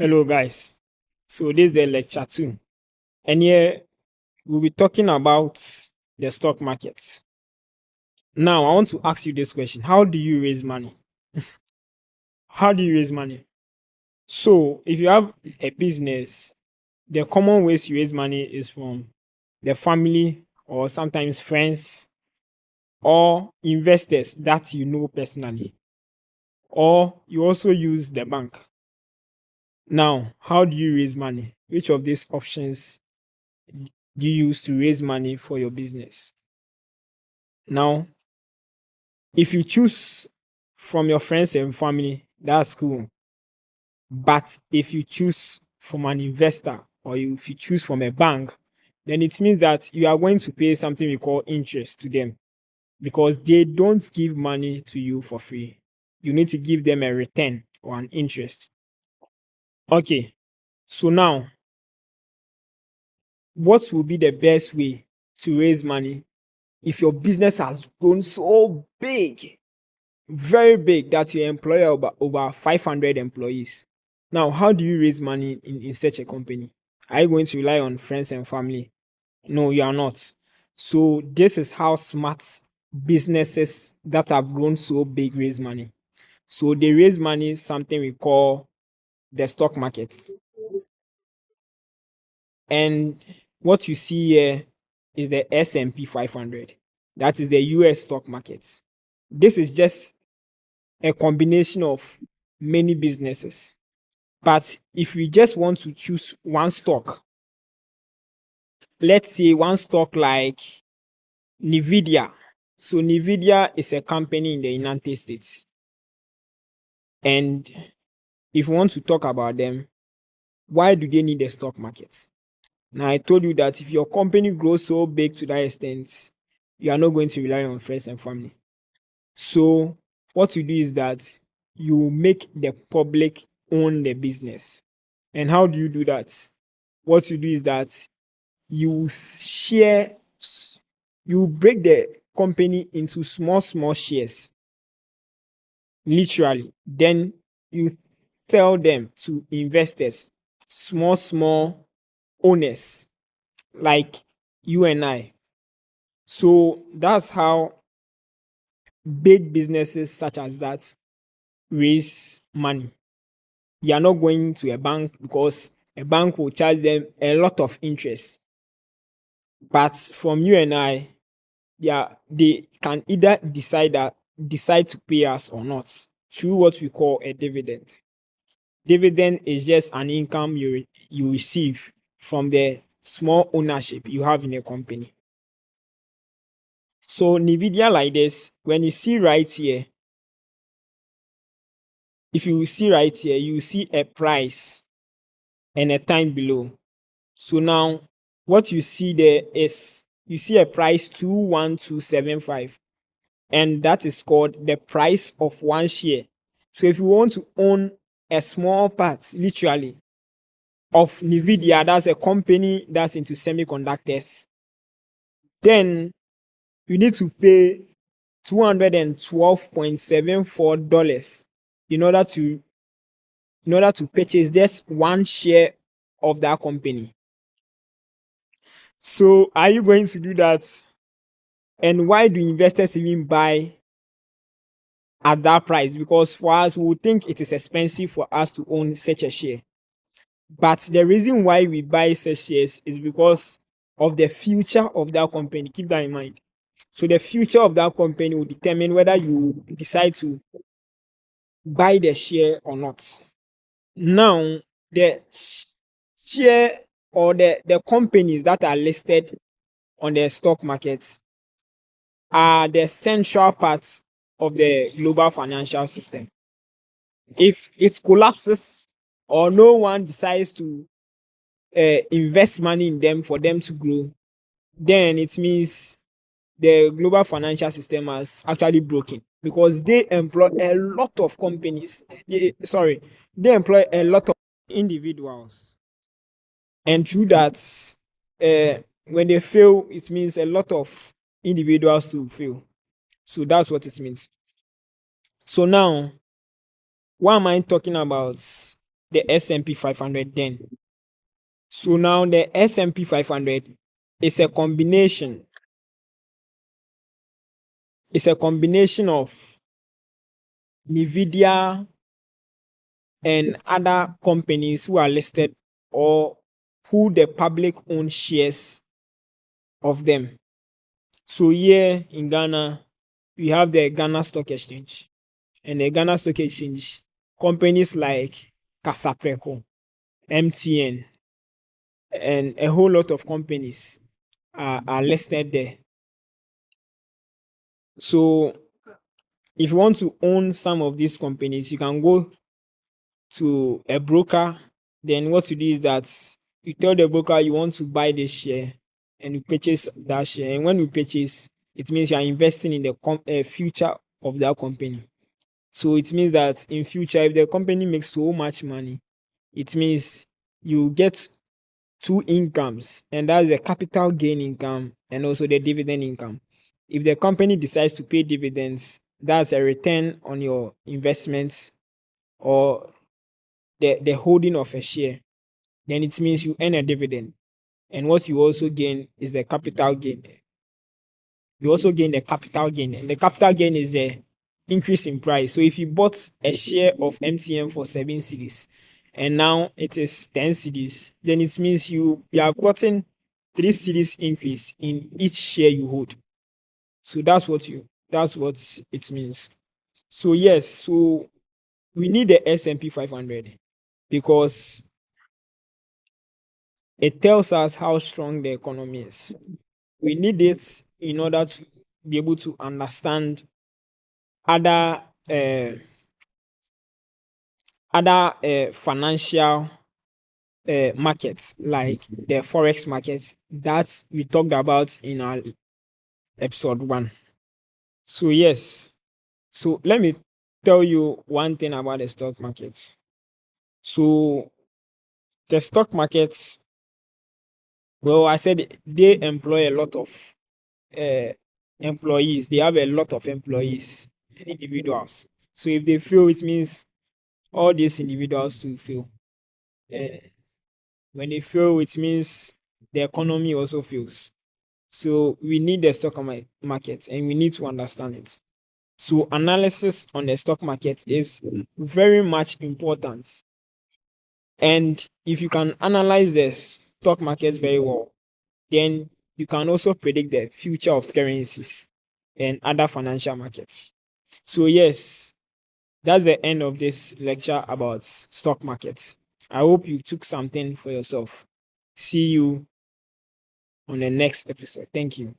Hello, guys. So, this is the lecture two, and here we'll be talking about the stock markets. Now, I want to ask you this question: how do you raise money? How do you raise money? So, if you have a business, the common ways you raise money is from the family or sometimes friends or investors that you know personally, or you also use the bank. Now, how do you raise money? Which of these options do you use to raise money for your business? Now, if you choose from your friends and family, that's cool. But if you choose from an investor or if you choose from a bank, then it means that you are going to pay something we call interest to them because they don't give money to you for free. You need to give them a return or an interest. Okay, so now, what will be the best way to raise money if your business has grown so big, very big, that you employ over 500 employees? Now, how do you raise money in such a company? Are you going to rely on friends and family? No, you are not. So this is how smart businesses that have grown so big raise money. So they raise money something we call the stock markets. And what you see here is the S&P 500. That is the US stock markets. This is just a combination of many businesses. But if we just want to choose one stock, let's say one stock like Nvidia. So Nvidia is a company in the United States. And if we want to talk about them, why do they need the stock market? Now, I told you that if your company grows so big to that extent, you are not going to rely on friends and family. So what you do is that you make the public own the business. And how do you do that? What you do is that you share, you break the company into small shares, literally. Then you sell them to investors, small owners like you and I. So that's how big businesses such as that raise money. They are not going to a bank because a bank will charge them a lot of interest. But from you and I, they can either decide to pay us or not through what we call a dividend. Dividend is just an income you receive from the small ownership you have in a company. So Nvidia like this, when you see right here, if you see right here, you see a price and a time below. So now what you see there is you see a price 21275, and that is called the price of one share. So if you want to own a small part, literally, of Nvidia, that's a company that's into semiconductors, then you need to pay $212.74 in order to purchase just one share of that company. So are you going to do that? And why do investors even buy at that price? Because for us, we would think it is expensive for us to own such a share. But the reason why we buy such shares is because of the future of that company. Keep that in mind. So the future of that company will determine whether you decide to buy the share or not. Now, the share or the companies that are listed on the stock markets are the central parts of the global financial system. If it collapses or no one decides to invest money in them for them to grow, then it means the global financial system has actually broken because they employ a lot of companies. They employ a lot of individuals, and through that, when they fail, it means a lot of individuals to fail. So that's what it means. So now, why am I talking about the S&P 500 then. So now the S&P 500 is a combination. It's a combination of Nvidia and other companies who are listed or who the public own shares of them. So here in Ghana, we have the Ghana Stock Exchange. And the Ghana Stock Exchange, companies like Casapreco, MTN, and a whole lot of companies are listed there. So if you want to own some of these companies, you can go to a broker. Then what you do is that you tell the broker you want to buy this share and you purchase that share. And when you purchase, it means you are investing in the future of that company. So it means that in future, if the company makes so much money, it means you get two incomes, and that's the capital gain income and also the dividend income. If the company decides to pay dividends, that's a return on your investments or the holding of a share. Then it means you earn a dividend. And what you also gain is the capital gain. You also gain the capital gain. And the capital gain is the increase in price. So if you bought a share of MTN for 7 cedis and now it is 10 cedis, then it means you have gotten 3 cedis increase in each share you hold. So that's what it means. So yes, so we need the S&P 500 because it tells us how strong the economy is. We need it in order to be able to understand other financial markets like the forex markets that we talked about in our episode 1. So yes, so let me tell you one thing about the stock markets. So the stock markets, well, I said they employ a lot of employees. They have a lot of employees and individuals. So if they fail, it means all these individuals to fail. When they fail, it means the economy also fails. So we need the stock market and we need to understand it. So analysis on the stock market is very much important. And if you can analyze the stock market very well, then you can also predict the future of currencies and other financial markets. So yes, that's the end of this lecture about stock markets. I hope you took something for yourself. See you on the next episode. Thank you.